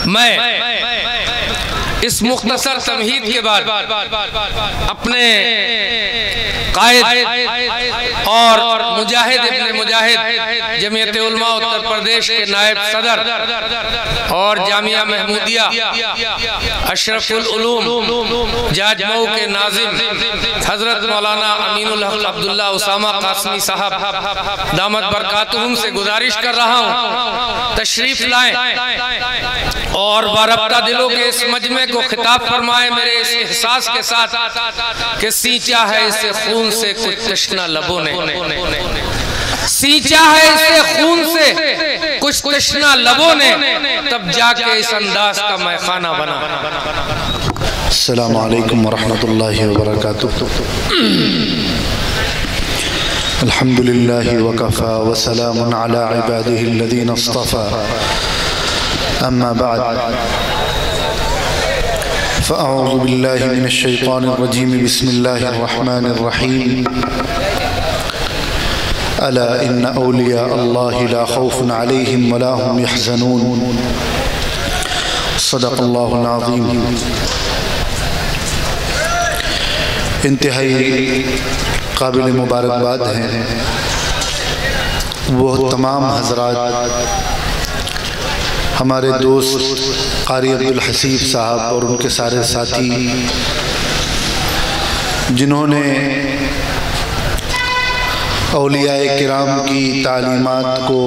میں اس مختصر تمہید کے بعد اپنے قائد اور مجاہد ابن مجاہد جمعیت علماء اتر پردیش کے نائب صدر اور جامعہ محمودیہ اشرف العلوم جاج مئو کے ناظم حضرت مولانا امین الحق عبداللہ اسامہ قاسمی صاحب دامت برکاتہم سے گزارش کر رہا ہوں تشریف لائیں اور باربطہ دلوں کے اس مجمع کو خطاب فرمائے میرے اس احساس کے ساتھ کہ سینچا ہے اسے خون سے کچھ تشنہ لبوں نے، سینچا ہے اسے خون سے کچھ تشنہ لبوں نے، تب جا کے اس انداز کا میخانہ بنا۔ السلام علیکم ورحمۃ اللہ وبرکاتہ۔ الحمدللہ وکفا وسلام علی عبادہ الذین اصطفا، اما بعد فأعوذ باللہ من الشیطان الرجیم، بسم اللہ الرحمن الرحیم۔ الا ان اولیاء اللہ لا خوف علیہم ولا هم يحزنون، صدق اللہ العظیم۔ انتہائی قابل مبارکباد ہیں وہ تمام حضرات، ہمارے دوست قاری عبدالحسیب صاحب اور ان کے سارے ساتھی، جنہوں نے اولیاء کرام کی تعلیمات کو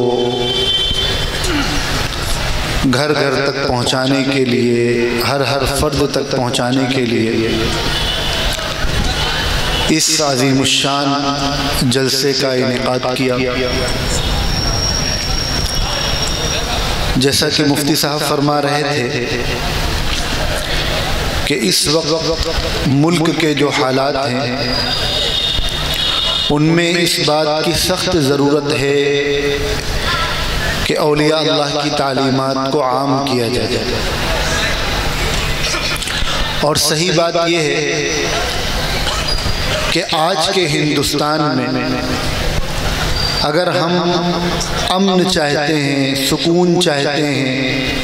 گھر گھر تک پہنچانے کے لیے، ہر فرد تک پہنچانے کے لیے اس عظیم الشان جلسے کا انعقاد کیا۔ جیسا کہ مفتی صاحب فرما رہے تھے کہ اس وقت ملک کے جو حالات ہیں ان میں اس بات کی سخت ضرورت ہے کہ اولیاء اللہ کی تعلیمات کو عام کیا جائے، اور صحیح بات یہ ہے کہ آج کے ہندوستان میں اگر ہم امن چاہتے ہیں، سکون چاہتے ہیں،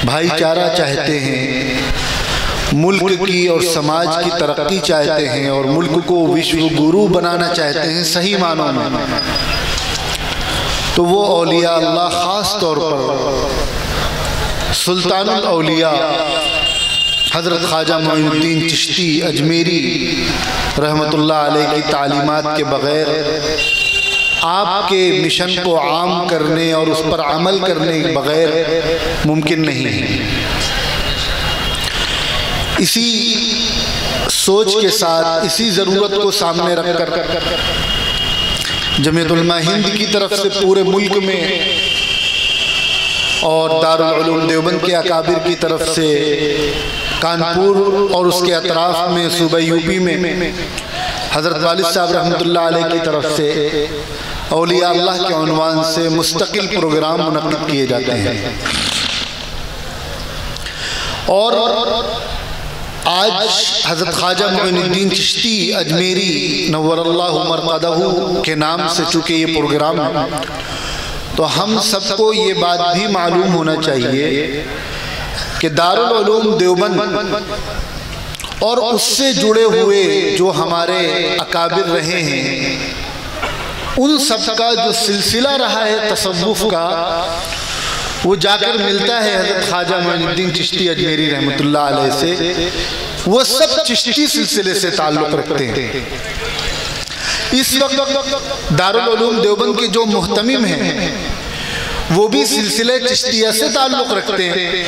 بھائی چارہ چاہتے ہیں، ملک کی اور سماج کی ترقی چاہتے ہیں، اور ملک کو وشو گرو بنانا چاہتے ہیں صحیح معنوں میں، تو وہ اولیاء اللہ خاص طور پر سلطان الاولیاء حضرت خواجہ معین الدین چشتی اجمیری رحمت اللہ علیہ کی تعلیمات کے بغیر آپ کے مشن کو عام کرنے اور اس پر عمل کرنے کے بغیر ممکن نہیں ہے۔ اسی سوچ کے ساتھ، اسی ضرورت کو سامنے رکھ کر جمعیت علماء ہند کی طرف سے پورے ملک میں اور دارالعلوم دیوبند کے اکابر کی طرف سے کانپور اور اس کے اطراف میں صوبہ یوپی میں حضرت والد صاحب رحمت اللہ علیہ کی طرف سے اولیاء اللہ کے عنوان سے مستقل پروگرام منعقد کیے جاتے ہیں، اور آج حضرت خواجہ معین الدین چشتی اجمیری نور اللہ مرقدہ کے نام سے چونکہ یہ پروگرام ہے، تو ہم سب کو یہ بات بھی معلوم ہونا چاہیے کہ دارالعلوم دیوبند اور اس سے جڑے ہوئے جو ہمارے اکابر رہے ہیں، ان سب کا جو سلسلہ رہا ہے تصوف کا، وہ جا کر ملتا ہے حضرت خواجہ معین الدین چشتی اجمیری رحمت اللہ علیہ سے، وہ سب چشتی سلسلے سے تعلق رکھتے ہیں۔ اس وقت دارالعلوم دیوبند کے جو محتمم ہیں وہ بھی سلسلے چشتیہ سے تعلق رکھتے ہیں،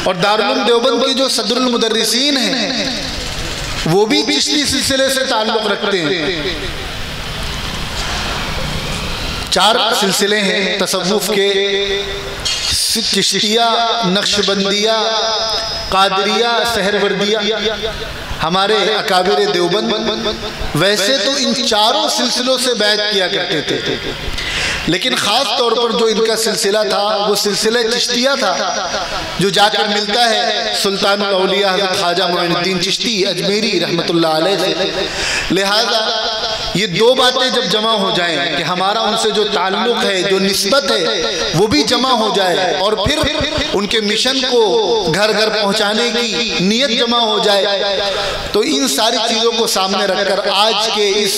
اور دارالعلوم دیوبند کے جو صدر المدرسین ہیں وہ بھی چشتی سلسلے سے تعلق رکھتے ہیں۔ 4 سلسلے ہیں تصوف کے، چشتیہ، نقشبندیہ، قادریہ، سہروردیہ، ہمارے اکابر دیوبند ویسے تو ان 4 سلسلوں سے بیعت کیا کرتے تھے، لیکن خاص طور پر جو ان کا سلسلہ تھا وہ سلسلہ چشتیہ تھا، جو جا کر ملتا ہے سلطان الاولیاء حضرت خواجہ معین الدین چشتی اجمیری رحمت اللہ علیہ سے۔ لہذا یہ دو باتیں جب جمع ہو جائیں کہ ہمارا ان سے جو تعلق ہے، جو نسبت ہے، وہ بھی جمع ہو جائے، اور پھر ان کے مشن کو گھر گھر پہنچانے کی نیت جمع ہو جائے، تو ان ساری چیزوں کو سامنے رکھ کر آج کے اس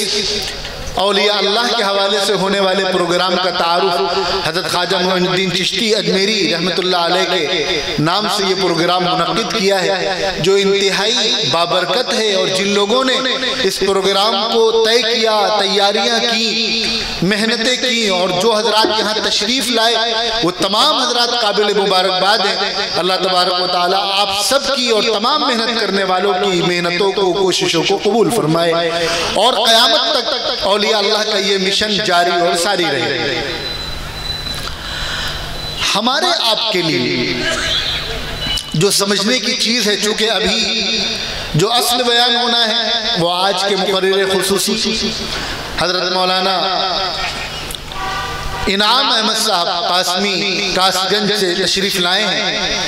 اولیاء اللہ کے حوالے سے ہونے والے پروگرام کا تعارف حضرت خواجہ معین الدین چشتی اجمیری رحمۃ اللہ علیہ کے نام سے یہ پروگرام منعقد کیا ہے، جو انتہائی بابرکت ہے، اور جن لوگوں نے اس پروگرام کو طے کیا، تیاریاں کی، محنتیں کی، اور جو حضرات یہاں تشریف لائے وہ تمام حضرات قابل مبارکباد ہیں۔ اللہ تبارک و تعالیٰ آپ سب کی اور تمام محنت کرنے والوں کی محنتوں کو، کوششوں کو قبول فرمائے، اور قیامت تک اولیاء اللہ کا یہ مشن جاری اور ساری رہے۔ ہمارے آپ کے لیے جو سمجھنے کی چیز ہے، چونکہ ابھی جو اصل بیان ہونا ہے وہ آج کے مقرر خصوصی حضرت مولانا انعام احمد صاحب قاسمی کاس گنج سے تشریف لائے ہیں،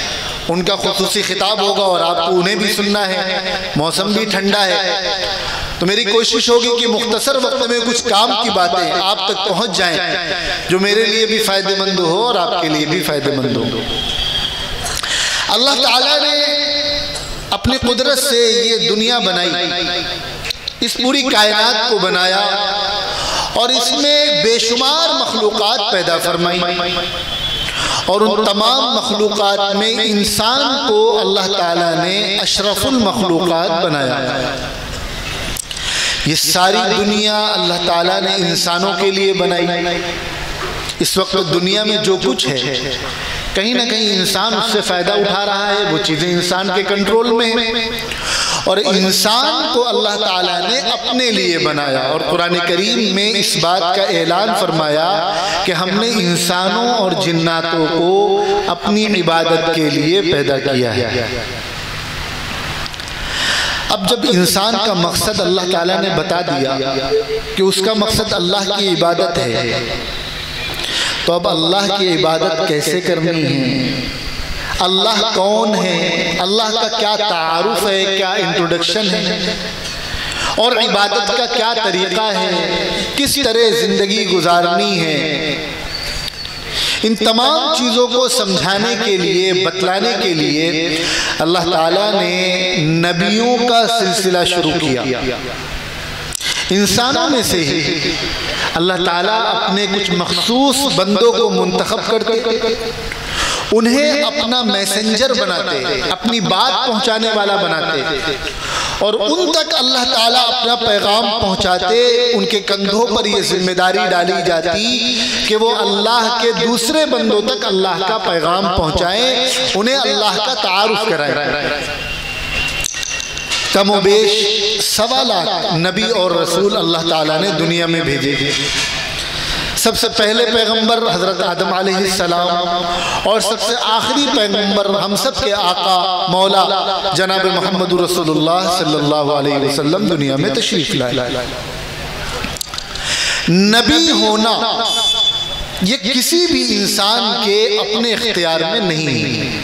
ان کا خصوصی خطاب ہوگا، اور آپ کو انہیں بھی سننا ہے، موسم بھی ٹھنڈا ہے، تو میری کوشش ہوگی کہ مختصر وقت میں کچھ کام کی باتیں آپ تک پہنچ جائیں جو میرے لیے بھی فائدہ مند ہو اور آپ کے لیے بھی فائدہ مند ہو۔ اللہ تعالیٰ نے اپنی قدرت سے یہ دنیا بنائی، اس پوری کائنات کو بنایا، اور اس میں بے شمار مخلوقات پیدا فرمائی، اور ان تمام مخلوقات میں انسان کو اللہ تعالیٰ نے اشرف المخلوقات بنایا۔ یہ ساری دنیا اللہ تعالیٰ نے انسانوں کے لیے بنائی۔ اس وقت دنیا میں جو کچھ ہے، کہیں نہ کہیں انسان اس سے فائدہ اٹھا رہا ہے، وہ چیزیں انسان کے کنٹرول میں ہیں، اور انسان کو اللہ تعالیٰ نے اپنے لیے بنایا، اور قرآن کریم میں اس بات کا اعلان فرمایا کہ ہم نے انسانوں اور جناتوں کو اپنی عبادت کے لیے پیدا کیا ہے۔ اب جب انسان کا مقصد اللہ تعالیٰ نے بتا دیا کہ اس کا مقصد اللہ کی عبادت ہے، تو اب اللہ کی عبادت کیسے کرنی ہے، اللہ کون ہے، اللہ کا کیا تعارف ہے، کیا انٹروڈکشن ہے، اور عبادت کا کیا طریقہ ہے، کس طرح زندگی گزارنی ہے، ان تمام چیزوں کو سمجھانے کے لیے، بتلانے کے لیے اللہ تعالیٰ نے نبیوں کا سلسلہ شروع کیا۔ انسانوں میں سے ہی اللہ تعالیٰ اپنے کچھ مخصوص بندوں کو منتخب کرتے، انہیں اپنا میسنجر بناتے، اپنی بات پہنچانے والا بناتے، اور ان تک اللہ تعالیٰ اپنا پیغام پہنچاتے۔ ان کے کندھوں پر یہ ذمہ داری ڈالی جاتی کہ وہ اللہ کے دوسرے بندوں تک اللہ کا پیغام پہنچائیں، انہیں اللہ کا تعارف کرائیں۔ کم و بیش 1.25 لاکھ نبی اور رسول اللہ تعالیٰ نے دنیا میں بھیجے۔ سب سے پہلے پیغمبر حضرت آدم علیہ السلام، اور سب سے آخری پیغمبر ہم سب کے آقا مولا جناب محمد رسول اللہ صلی اللہ علیہ وسلم دنیا میں تشریف لائے۔ نبی ہونا یہ کسی بھی انسان کے اپنے اختیار میں نہیں،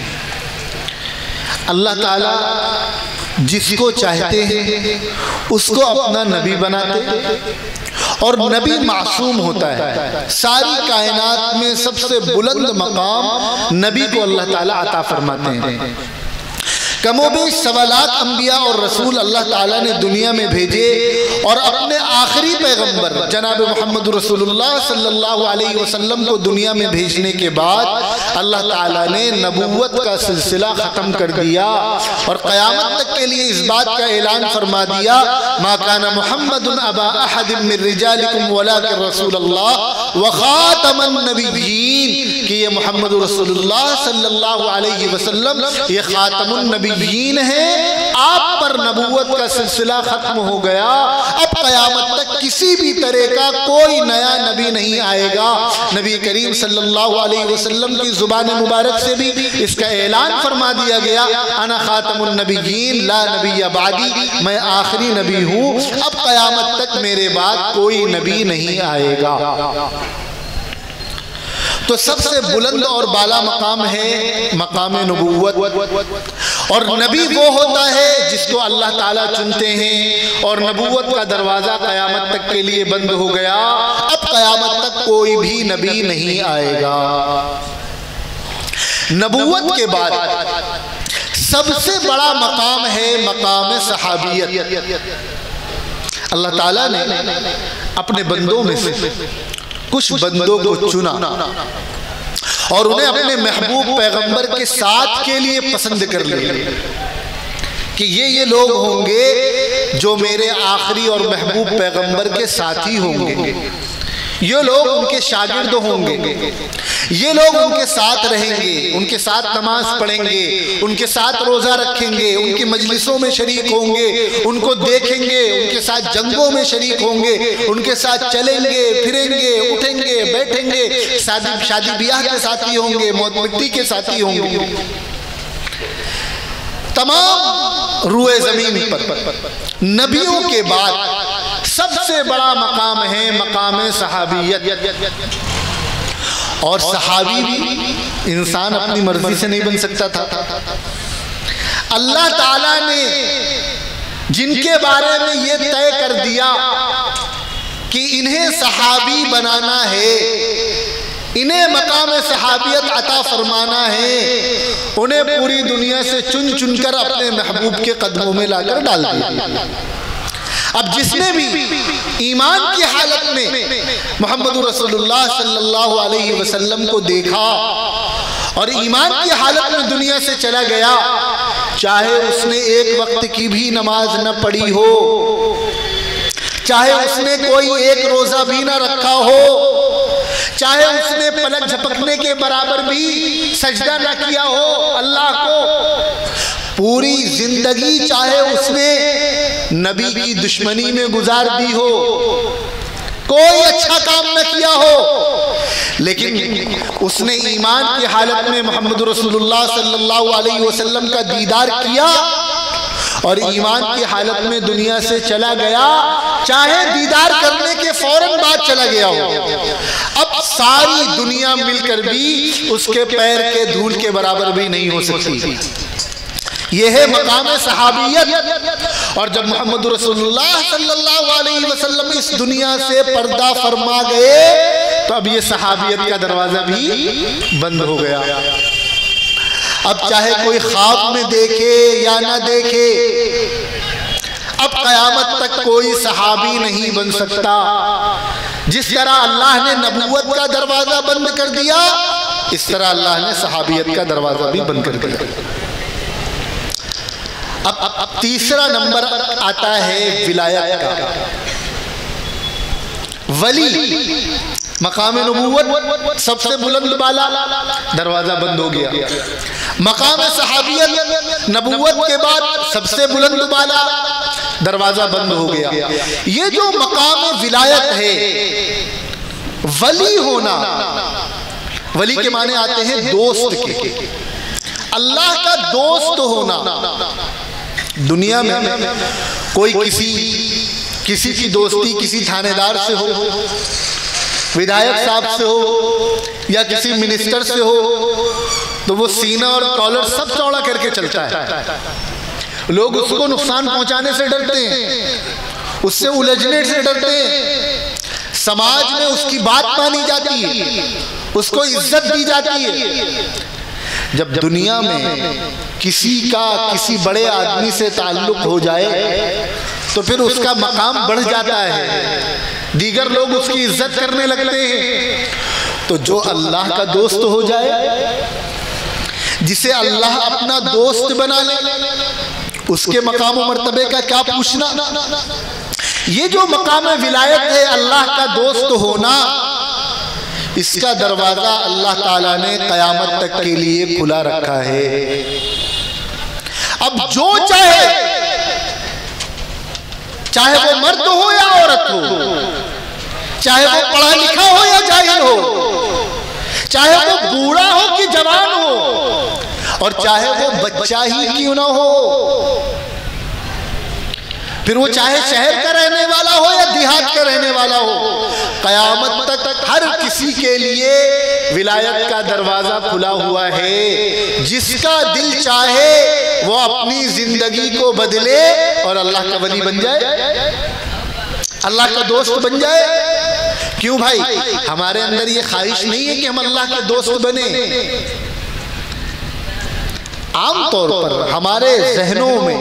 اللہ تعالیٰ جس کو چاہتے ہیں اس کو اپنا نبی بناتے، اور نبی معصوم ہوتا ہے۔ ساری کائنات میں سب سے بلند مقام نبی کو اللہ تعالیٰ عطا فرماتے ہیں۔ کم و بیش 1.25 لاکھ انبیاء اور رسول اللہ تعالیٰ نے دنیا میں بھیجے، اور اپنے آخری پیغمبر جناب محمد رسول اللہ صلی اللہ علیہ وسلم کو دنیا میں بھیجنے کے بعد اللہ تعالیٰ نے نبوت کا سلسلہ ختم کر دیا، اور قیامت تک کے لیے اس بات کا اعلان فرما دیا، ما کان محمد ابا احد من رجالکم ولکن رسول اللہ وخاتم النبیین، کہ یہ محمد رسول اللہ صلی اللہ علیہ وسلم یہ خاتم النبیین ہے۔ آپ پر نبوت کا سلسلہ ختم ہو گیا، اب قیامت تک کسی بھی طرح کا کوئی نیا نبی نہیں آئے گا۔ نبی کریم صلی اللہ علیہ وسلم کی زبان مبارک سے بھی اس کا اعلان فرما دیا گیا، انا خاتم النبیین لا نبی بعدی، میں آخری نبی ہوں، اب قیامت تک میرے بعد کوئی نبی نہیں آئے گا۔ تو سب سے بلند اور بالا مقام ہے مقام نبوت، اور نبی وہ ہوتا ہے جس کو اللہ تعالیٰ چنتے ہیں، اور نبوت کا دروازہ قیامت تک کے لیے بند ہو گیا، اب قیامت تک کوئی بھی نبی نہیں آئے گا۔ نبوت کے بعد سب سے بڑا مقام ہے مقام صحابیت۔ اللہ تعالیٰ نے اپنے بندوں میں سے کچھ بندوں کو چنا اور انہیں اپنے محبوب پیغمبر کے ساتھ کے لیے پسند کر لیا کہ یہ لوگ ہوں گے جو میرے آخری اور محبوب پیغمبر کے ساتھی ہوں گے، یہ لوگ ان کے شاگرد ہوں گے، یہ لوگ ان کے ساتھ رہیں گے، ان کے ساتھ نماز پڑھیں گے، ان کے ساتھ روزہ رکھیں گے، ان کی مجلسوں میں شریک ہوں گے، ان کو دیکھیں گے، ان کے ساتھ جنگوں میں شریک ہوں گے، ان کے ساتھ چلیں گے، پھریں گے، اٹھیں گے، بیٹھیں گے، شادی بیاہ کے ساتھی ہوں گے، موت مٹی کے ساتھی ہوں گے۔ تمام روئے زمین پر نبیوں کے بعد سب سے بڑا مقام ہے مقام صحابیت، اور صحابی بھی انسان اپنی مرضی سے نہیں بن سکتا تھا۔ اللہ تعالیٰ نے جن کے بارے میں یہ طے کر دیا کہ انہیں صحابی بنانا ہے، انہیں مقام صحابیت عطا فرمانا ہے، انہیں پوری دنیا سے چن چن کر اپنے محبوب کے قدموں میں لا کر ڈال دیا۔ اب جس نے بھی ایمان کی حالت میں محمد رسول اللہ صلی اللہ علیہ وسلم کو دیکھا اور ایمان کی حالت میں دنیا سے چلا گیا، چاہے اس نے ایک وقت کی بھی نماز نہ پڑھی ہو، چاہے اس نے کوئی ایک روزہ بھی نہ رکھا ہو، چاہے اس نے پلک جھپکنے کے برابر بھی سجدہ نہ کیا ہو اللہ کو، پوری زندگی چاہے اس نے نبی کی دشمنی میں گزار دی ہو، کوئی اچھا کام نہ کیا ہو، لیکن اس نے ایمان کی حالت میں محمد رسول اللہ صلی اللہ علیہ وسلم کا دیدار کیا اور ایمان کی حالت میں دنیا سے چلا گیا، چاہے دیدار کرنے کے فوراً بعد چلا گیا ہو، اب ساری دنیا مل کر بھی اس کے پیر کے دھول کے برابر بھی نہیں ہو سکتی۔ یہ ہے مقام صحابیت۔ اور جب محمد رسول اللہ صلی اللہ علیہ وسلم اس دنیا سے پردہ فرما گئے تو اب یہ صحابیت کا دروازہ بھی بند ہو گیا۔ اب چاہے کوئی خواب میں دیکھے یا نہ دیکھے، اب قیامت تک کوئی صحابی نہیں بن سکتا۔ جس طرح اللہ نے نبوت کا دروازہ بند کر دیا، اس طرح اللہ نے صحابیت کا دروازہ بھی بند کر دیا۔ اب تیسرا نمبر آتا ہے ولایت کا۔ ولی مقام نبوت سب سے بلند بالا، دروازہ بند ہو گیا۔ مقام صحابیت نبوت کے بعد سب سے بلند بالا، دروازہ بند ہو گیا۔ یہ جو مقام ولایت ہے، ولی ہونا، ولی کے معنی آتے ہیں دوست کے، اللہ کا دوست ہونا۔ دنیا میں کوئی کسی کی دوستی کسی تھانے دار سے ہو، ودھایک صاحب سے ہو یا کسی منسٹر سے ہو، تو وہ سینہ اور کالر سب چوڑا کر کے چلتا ہے۔ لوگ اس کو نقصان پہنچانے سے ڈرتے ہیں، اس سے الجھنے سے ڈرتے ہیں، سماج میں اس کی بات مانی جاتی ہے، اس کو عزت دی جاتی ہے۔ جب دنیا میں کسی کا کسی بڑے آدمی سے تعلق ہو جائے تو پھر اس کا مقام بڑھ جاتا ہے، دیگر لوگ اس کی عزت کرنے لگتے ہیں۔ تو جو اللہ کا دوست ہو جائے، جسے اللہ اپنا دوست بنا لے، اس کے مقام و مرتبے کا کیا پوچھنا۔ یہ جو مقام ولایت ہے، اللہ کا دوست ہونا، اس کا دروازہ اللہ تعالیٰ نے قیامت تک کے لیے کھلا رکھا ہے۔ اب جو چاہے وہ مرد ہو یا عورت ہو، چاہے وہ پڑھا لکھا ہو یا جاہل ہو، چاہے وہ بوڑھا ہو کہ جوان ہو، اور چاہے وہ بچہ ہی کیوں نہ ہو، پھر وہ چاہے شہر کا رہنے والا ہو یا دیہات کا رہنے والا ہو، قیامت تک ہر کسی کے لیے ولایت کا دروازہ کھلا ہوا ہے. جس کا دل چاہے وہ اپنی زندگی کو بدلے اور اللہ کا ولی بن جائے, اللہ کا دوست بن جائے. کیوں بھائی؟ ہمارے اندر یہ خواہش نہیں ہے کہ ہم اللہ کے دوست بنیں. عام طور پر ہمارے ذہنوں میں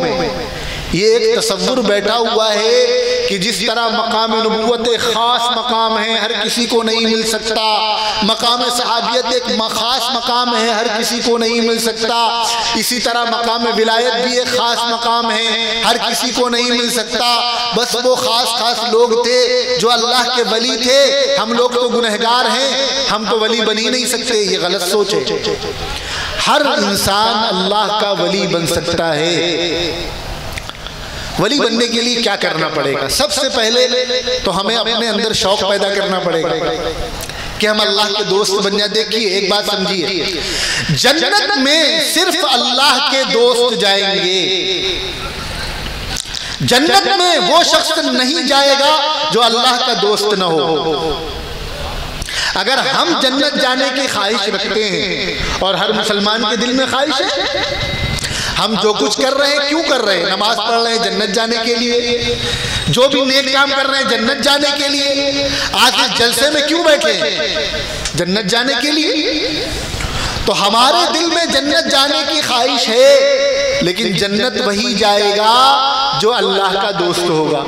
یہ ایک تصور بیٹھا ہوا ہے کہ جس طرح مقام نبوت خاص مقام ہے, ہر کسی کو نہیں مل سکتا. مقام صحابیت ایک خاص مقام ہے, ہر کسی کو نہیں مل سکتا. اسی طرح مقام ولایت بھی ایک خاص مقام ہے, ہر کسی کو نہیں مل سکتا. بس وہ خاص لوگ تھے جو اللہ کے ولی تھے. ہم لوگ تو گنہگار ہیں, ہم تو ولی بن ہی نہیں سکتے. یہ غلط سوچ ہے. ہر انسان اللہ کا ولی بن سکتا ہے. ولی بننے کے لیے کیا کرنا پڑے گا؟ سب سے پہلے تو ہمیں اپنے اندر شوق پیدا کرنا پڑے گا کہ ہم اللہ کے دوست بن جائیں. دیکھیے ایک بات سمجھیے, جنت میں صرف اللہ کے دوست جائیں گے. جنت میں وہ شخص نہیں جائے گا جو اللہ کا دوست نہ ہو. اگر ہم جنت جانے کی خواہش رکھتے ہیں, اور ہر مسلمان کے دل میں خواہش ہے, ہم جو کچھ کر رہے ہیں کیوں کر رہے ہیں؟ نماز پڑھ رہے ہیں جنت جانے کے لیے, جو بھی نیک کام کر رہے ہیں جنت جانے کے لیے. آج اس جلسے میں کیوں بیٹھے ہیں؟ جنت جانے کے لیے. تو ہمارے دل میں جنت جانے کی خواہش ہے, لیکن جنت وہی جائے گا جو اللہ کا دوست ہوگا.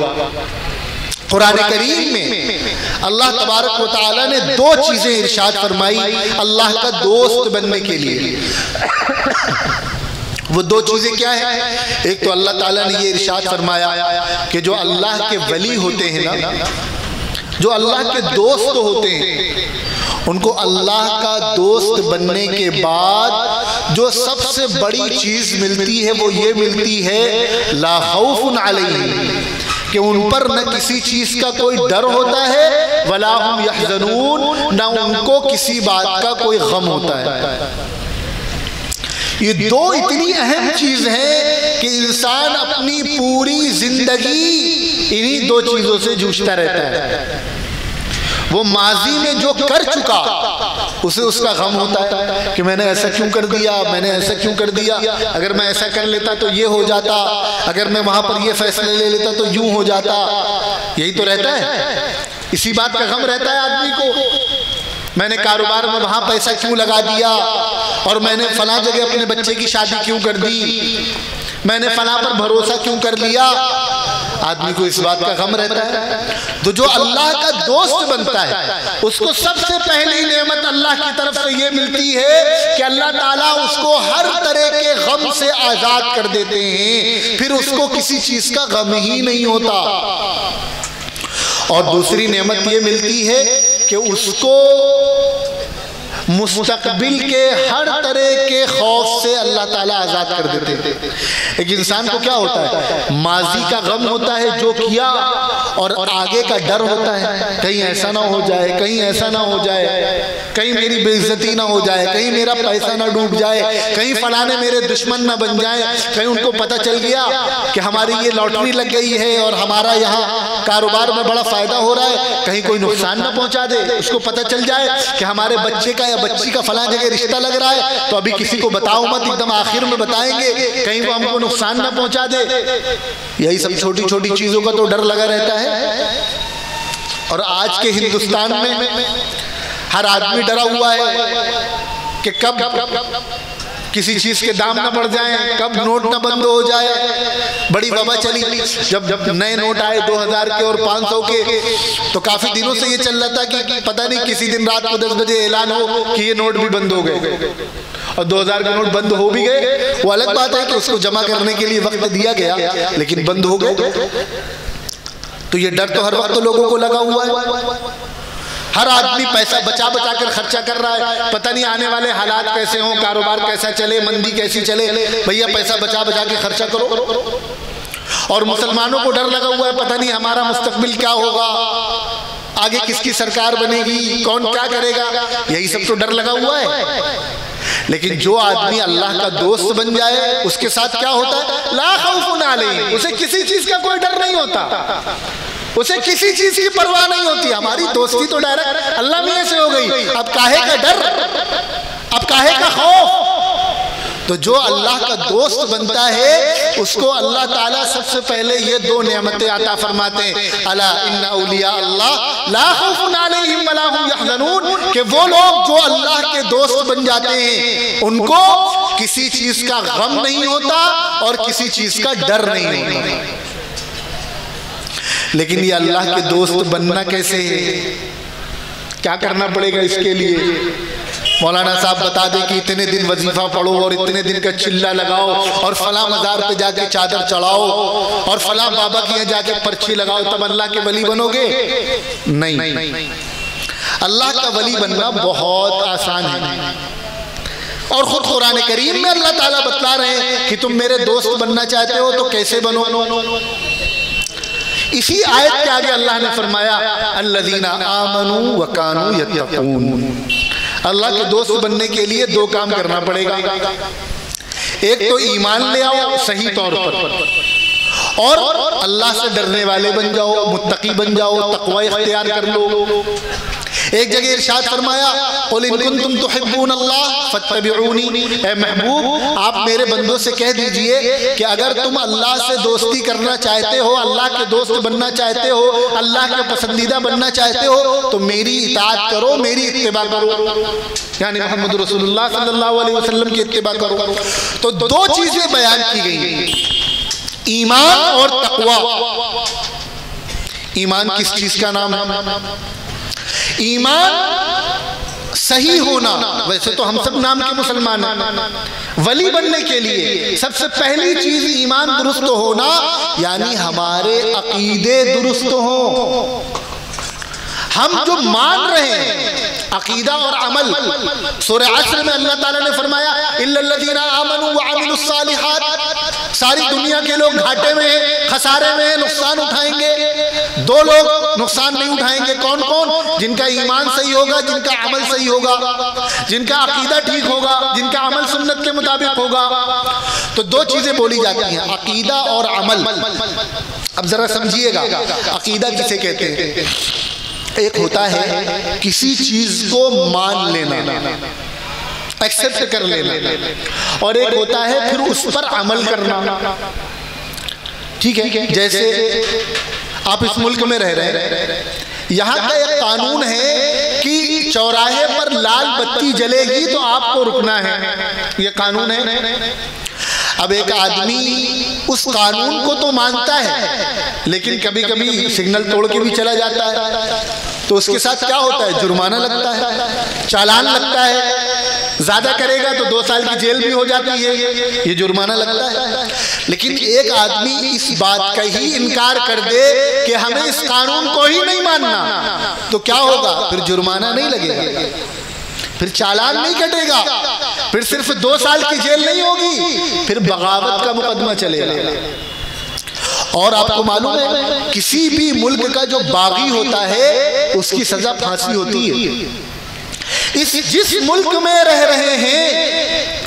قرآن کریم میں اللہ تبارک و تعالیٰ نے دو چیزیں ارشاد فرمائی اللہ کا دوست بننے کے لیے. وہ دو چیزیں کیا ہیں؟ ایک تو اللہ تعالیٰ نے یہ ارشاد فرمایا کہ جو اللہ کے ولی ہوتے ہیں نا, جو اللہ کے دوست ہوتے ہیں, ان کو اللہ کا دوست بننے کے بعد جو سب سے بڑی چیز ملتی ہے وہ یہ ملتی ہے لا خوف علیہم, کہ ان پر نہ کسی چیز کا کوئی ڈر ہوتا ہے, ولا هم یحزنون, نہ ان کو کسی بات کا کوئی غم ہوتا ہے. یہ دو اتنی اہم چیز ہیں کہ انسان اپنی پوری زندگی انہی دو چیزوں سے جوجھتا رہتا ہے. وہ ماضی میں جو کر چکا اسے اس کا غم ہوتا ہے کہ میں نے ایسا کیوں کر دیا, میں نے ایسا کیوں کر دیا, اگر میں ایسا کر لیتا تو یہ ہو جاتا, اگر میں وہاں پر یہ فیصلے لے لیتا تو یوں ہو جاتا. یہی تو رہتا ہے, اسی بات کا غم رہتا ہے آدمی کو. میں نے کاروبار میں وہاں پیسہ کیوں لگا دیا, اور میں نے فلاں جگہ اپنے بچے کی شادی کیوں کر دی, میں نے فلاں پر بھروسہ کیوں کر لیا. آدمی کو اس بات کا غم رہتا ہے. تو جو اللہ کا دوست بنتا ہے اس کو سب سے پہلی نعمت اللہ کی طرف سے یہ ملتی ہے کہ اللہ تعالیٰ اس کو ہر طرح کے غم سے آزاد کر دیتے ہیں, پھر اس کو کسی چیز کا غم ہی نہیں ہوتا. اور دوسری نعمت یہ ملتی ہے کہ اس کو مستقبل کے ہر طرح کے خوف سے اللہ تعالیٰ آزاد کر دیتے ہیں. ایک انسان کو کیا ہوتا ہے؟ ماضی کا غم ہوتا ہے جو کیا, اور آگے کا ڈر ہوتا ہے کہیں ایسا نہ ہو جائے, کہیں ایسا نہ ہو جائے, کہیں میری بے عزتی نہ ہو جائے, کہیں میرا پیسہ نہ ڈوب جائے, کہیں فلانے میرے دشمن نہ بن جائیں, کہیں ان کو پتہ چل گیا کہ ہماری یہ لاٹری لگ گئی ہے اور ہمارا یہاں کاروبار میں بڑا فائدہ ہو رہا ہے, کہیں کوئی نقصان نہ پہنچا دے. اس کو پتہ چل جائے کہ ہمارے بچے کا یا بچی کا فلاں جگہ رشتہ لگ رہا ہے, تو ابھی کسی کو بتاؤ مت, ایک دم آخر میں بتائیں گے, کہیں وہ ہم کو نقصان نہ پہنچا دے. یہی سب چھوٹی چھوٹی چیزوں کا تو ڈر لگا رہتا ہے. اور آج کے ہندوستان میں ہر آدمی ڈرا ہوا ہے کہ کب کسی چیز کے دام نہ بڑھ جائیں, کب نوٹ نہ بند ہو جائے. بڑی وبا چلی جب نئے نوٹ آئے 2000 کے اور 500 کے, تو کافی دنوں سے یہ چل رہا تھا کہ پتہ نہیں کسی دن رات کو 10 بجے اعلان ہو کہ یہ نوٹ بھی بند ہو گئے, اور 2000 کے نوٹ بند ہو بھی گئے. وہ الگ بات ہے کہ اس کو جمع کرنے کے لیے وقت دیا گیا, لیکن بند ہو گئے. تو یہ ڈر تو ہر وقت لوگوں کو لگا ہوا ہے. ہر آدمی پیسہ بچا بچا کر خرچہ کر رہا ہے, پتہ نہیں آنے والے حالات کیسے ہوں, کاروبار کیسا چلے, مندی کیسی چلے. بھئیہ پیسہ بچا بچا کے خرچہ کرو. اور مسلمانوں کو ڈر لگا ہوا ہے, پتہ نہیں ہمارا مستقبل کیا ہوگا, آگے کس کی سرکار بنے گی, کون کیا کرے گا. یہی سب تو ڈر لگا ہوا ہے. لیکن جو آدمی اللہ کا دوست بن جائے اس کے ساتھ کیا ہوتا ہے؟ لا خوف علیہم, اسے کسی چیز کا کوئی ڈر نہیں ہوتا. اسے کسی چیز کی پرواہ نہیں ہوتی. ہماری دوستی تو ڈائریکٹ اللہ میاں سے ہو گئی. اب کاہے کا ڈر, اب کاہے کا خوف؟ تو جو اللہ کا دوست بنتا ہے اس کو اللہ تعالیٰ سب سے پہلے یہ دو نعمتیں عطا فرماتے ہیں. الا ان اولیاء اللہ لا خوف علیہم ولا هم يحزنون, کہ وہ لوگ جو اللہ کے دوست بن جاتے ہیں ان کو کسی چیز کا غم نہیں ہوتا اور کسی چیز کا ڈر نہیں ہوتا. لیکن یہ اللہ کے دوست بننا کیسے ہے؟ کیا کرنا پڑے گا اس کے لیے؟ مولانا صاحب بتا دیں کہ اتنے دن وظیفہ پڑھو اور اتنے دن کا چلہ لگاؤ اور فلاں مزار پہ جا کے چادر چڑھاؤ اور فلاں بابا کی یہاں جا کے پرچی لگاؤ تب اللہ کے ولی بنو گے؟ نہیں. اللہ کا ولی بننا بہت آسان ہے. اور خود قرآن کریم میں اللہ تعالیٰ بتلا رہے ہیں کہ تم میرے دوست بننا چاہتے ہو تو کیسے بنو. اسی آیت کے آگے اللہ نے فرمایا الذین آمنوا وکانوا یتقون. اللہ کے دوست بننے کے لیے دو کام کرنا پڑے گا. ایک تو ایمان لے آؤ صحیح طور پر, اور اللہ سے ڈرنے والے بن جاؤ, متقی بن جاؤ, تقوی اختیار کر لو. ایک جگہ ارشاد فرمایا قل ان کنتم تحبون اللہ فاتبعونی, اے محبوب آپ میرے بندوں سے کہہ دیجئے کہ اگر تم اللہ سے دوستی کرنا چاہتے ہو, اللہ کے دوست بننا چاہتے ہو, اللہ کے پسندیدہ بننا چاہتے ہو تو میری اطاعت کرو, میری اتباع کرو, یعنی محمد رسول اللہ صلی اللہ علیہ وسلم کی اتباع کرو. تو دو چیزیں بیان کی گئی ہیں, ایمان اور تقوی. ایمان کس چیز کا نام ہے؟ ایمان صحیح ہونا. ویسے تو ہم سب نام کے مسلمان ہیں. ولی بننے کے لیے سب سے پہلی چیز ایمان درست ہونا, یعنی ہمارے عقیدے درست ہوں. ہم جو مان رہے ہیں عقیدہ اور عمل. سورہ عصر میں اللہ تعالیٰ نے فرمایا الا الذین آمنوا وعملوا الصالحات. ساری دنیا کے لوگ گھاٹے میں ہیں, خسارے میں ہیں, نقصان اٹھائیں گے. دو لوگ نقصان نہیں اٹھائیں گے. کون کون؟ جن کا ایمان صحیح ہوگا, جن کا عمل صحیح ہوگا, جن کا عقیدہ ٹھیک ہوگا, جن کا عمل سنت کے مطابق ہوگا. تو دو چیزیں بولی جاتی ہیں, عقیدہ اور عمل. اب ذرا سمجھیے گا عقیدہ کسے کہتے ہیں. ایک ہوتا ہے کسی چیز کو مان لینا, ایکسپٹ کر لینا, اور ایک ہوتا ہے پھر اس پر عمل کرنا. ٹھیک ہے, جیسے آپ اس ملک میں رہ رہے ہیں, یہاں کا ایک قانون ہے کہ چوراہے پر لال بتی جلے گی تو آپ کو رکنا ہے, یہ قانون ہے. اب ایک آدمی اس قانون کو تو مانتا ہے لیکن کبھی کبھی سگنل توڑ کے بھی چلا جاتا ہے, تو اس کے ساتھ کیا ہوتا ہے؟ جرمانہ لگتا ہے, چالان لگتا ہے. زیادہ کرے گا تو 2 سال کی جیل بھی ہو جاتی ہے, یہ جرمانہ لگتا ہے. لیکن ایک آدمی اس بات کا ہی انکار کر دے کہ ہمیں اس قانون کو ہی نہیں ماننا, تو کیا ہوگا؟ پھر جرمانہ نہیں لگے گا, پھر چالان نہیں کٹے گا, پھر صرف 2 سال کی جیل نہیں ہوگی, پھر بغاوت کا مقدمہ چلے گا. اور آپ کو معلوم ہے کسی بھی ملک کا جو باغی ہوتا ہے اس کی سزا پھانسی ہوتی ہے. جس ملک میں رہ رہے ہیں,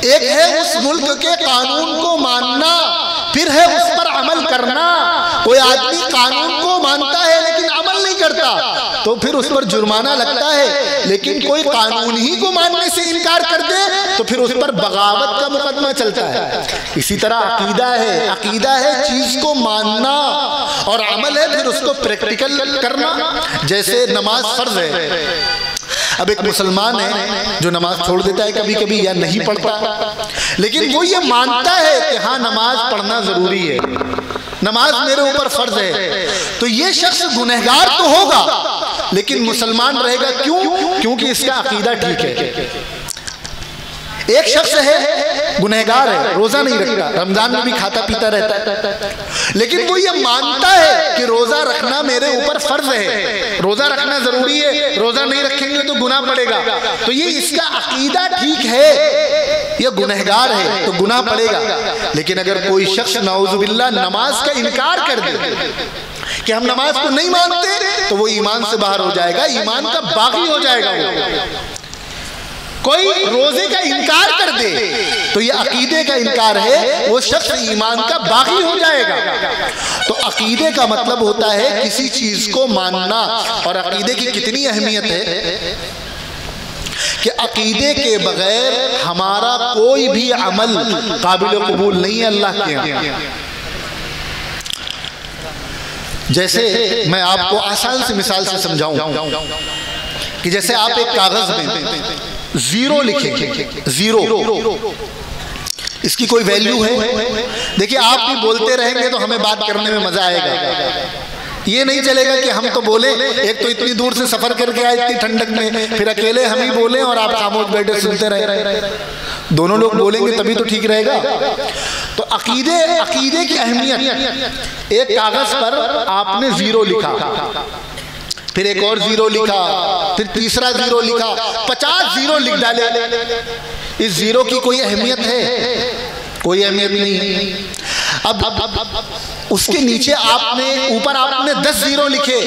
ایک ہے اس ملک کے قانون کو ماننا, پھر ہے اس پر عمل کرنا. کوئی آدمی قانون کو مانتا ہے لیکن عمل نہیں کرتا تو پھر اس پر جرمانہ لگتا ہے, لیکن کوئی قانون ہی کو ماننے سے انکار کر دے تو پھر اس پر بغاوت کا مقدمہ چلتا ہے. اسی طرح عقیدہ ہے, عقیدہ ہے چیز کو ماننا, اور عمل ہے پھر اس کو پریکٹیکل کرنا. جیسے نماز فرض ہے, اب ایک مسلمان ہے جو نماز چھوڑ دیتا ہے کبھی کبھی یا نہیں پڑھتا, لیکن وہ یہ مانتا ہے کہ ہاں نماز پڑھنا ضروری ہے, نماز میرے اوپر فرض ہے, تو یہ شخص گنہگار تو ہوگا لیکن مسلمان رہے گا. کیوں؟ کیونکہ اس کا عقیدہ ٹھیک ہے. ایک شخص ہے گنہگار ہے, روزہ نہیں رکھتا, رمضان میں بھی کھاتا پیتا رہتا ہے, لیکن وہ یہ مانتا ہے کہ روزہ رکھنا میرے اوپر فرض ہے, روزہ رکھنا ضروری ہے, روزہ نہیں رکھیں گے تو گناہ پڑے گا. تو یہ اس کا عقیدہ ٹھیک ہے, یہ گنہگار ہے تو گناہ پڑے گا. لیکن اگر کوئی شخص نعوذ باللہ نماز کا انکار کر دے کہ ہم نماز کو نہیں مانتے, تو وہ ایمان سے باہر ہو جائے گا, ایمان کا باغی ہو جائے گا. کوئی روزے کا انکار کر دے تو یہ عقیدے کا انکار ہے، وہ شخص ایمان کا باغی ہو جائے گا۔ تو عقیدے کا مطلب ہوتا ہے کسی چیز کو ماننا، اور عقیدے کی کتنی اہمیت ہے کہ عقیدے کے بغیر ہمارا کوئی بھی عمل قابل قبول نہیں ہے اللہ کے یہاں۔ جیسے میں آپ کو آسان سے مثال سے سمجھاؤں کہ جیسے آپ ایک کاغذ میں زیرو لکھیں، زیرو، اس کی کوئی ویلیو ہے؟ دیکھیں آپ بھی بولتے رہیں گے تو ہمیں بات کرنے میں مزہ آئے گا، یہ نہیں چلے گا کہ ہم تو بولیں، ایک تو اتنی دور سے سفر کر کے آئے اتنی ٹھنڈک میں، پھر اکیلے ہم ہی بولیں اور آپ خاموش بیٹھے سنتے رہے، دونوں لوگ بولیں گے تبھی تو ٹھیک رہے گا۔ تو عقیدے کی اہمیت، ایک کاغذ پر آپ نے زیرو لکھا، پھر ایک اور زیرو لکھا، پھر تیسرا زیرو لکھا، 50 زیرو لکھ ڈالے، اس زیرو کی کوئی اہمیت ہے؟ کوئی اہمیت نہیں۔ اب اس کے نیچے اوپر آپ نے 10 زیرو لکھے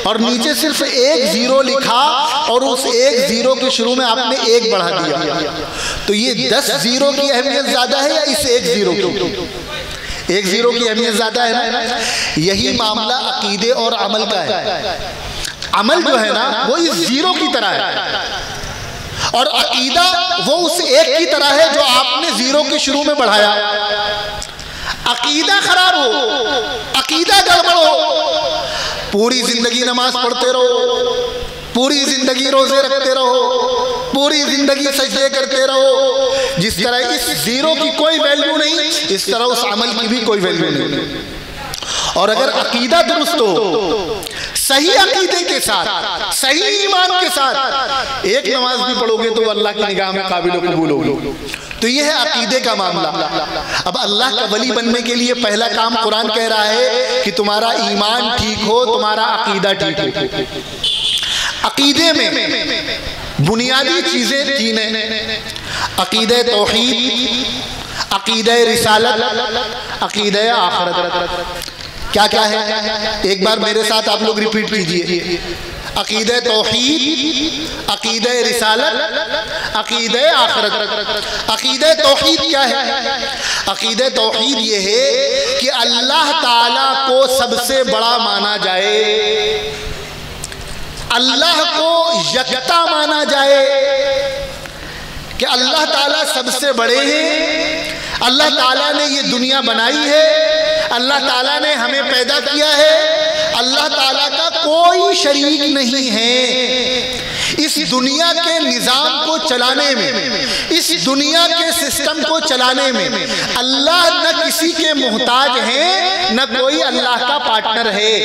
اور نیچے صرف ایک زیرو لکھا، اور اس ایک زیرو کے شروع میں آپ نے ایک بڑھا دیا، تو یہ 10 زیرو کی اہمیت زیادہ ہے یا اس ایک زیرو کی؟ ایک زیرو کی اہمیت زیادہ ہے نا۔ یہی معاملہ عقیدے اور عمل کا ہے۔ عمل جو ہے نا وہ اس زیرو کی طرح ہے، اور عقیدہ وہ اس ایک کی طرح ہے جو آپ نے زیرو کے شروع میں بڑھایا۔ عقیدہ خراب ہو، عقیدہ گڑبڑ ہو، پوری زندگی نماز پڑھتے رہو، پوری زندگی روزے رکھتے رہو، پوری زندگی سجدے کرتے رہو، جس طرح اس زیرو کی کوئی ویلیو نہیں، اس طرح اس عمل کی بھی کوئی ویلیو نہیں۔ اور اگر عقیدہ درست ہو، صحیح عقیدے کے ساتھ، صحیح ایمان کے ساتھ ایک نماز بھی پڑھو گے تو اللہ کی نگاہ میں قابل قبول ہوگی۔ تو یہ ہے عقیدے کا معاملہ۔ اب اللہ کا ولی بننے کے لیے پہلا کام قرآن کہہ رہا ہے کہ تمہارا ایمان ٹھیک ہو، تمہارا عقیدہ ٹھیک ہو۔ عقیدے میں بنیادی چیزیں تین ہیں: عقیدہ توحید، عقیدہ رسالت، عقیدہ آخرت۔ کیا کیا ہے؟ ایک بار میرے ساتھ آپ لوگ ریپیٹ کیجئے: عقیدہ توحید، عقیدہ رسالت، عقیدہ آخرت۔ عقیدہ توحید کیا ہے؟ عقیدہ توحید یہ ہے کہ اللہ تعالیٰ کو سب سے بڑا مانا جائے، اللہ کو یکتا مانا جائے، کہ اللہ تعالیٰ سب سے بڑے ہیں، اللہ تعالیٰ نے یہ دنیا بنائی ہے، اللہ تعالیٰ نے ہمیں پیدا کیا ہے، اللہ تعالیٰ کا کوئی شریک نہیں ہے۔ اس دنیا کے نظام کو چلانے میں، اس دنیا کے سسٹم کو چلانے میں اللہ نہ کسی کے محتاج ہیں، نہ کوئی اللہ کا پارٹنر ہے۔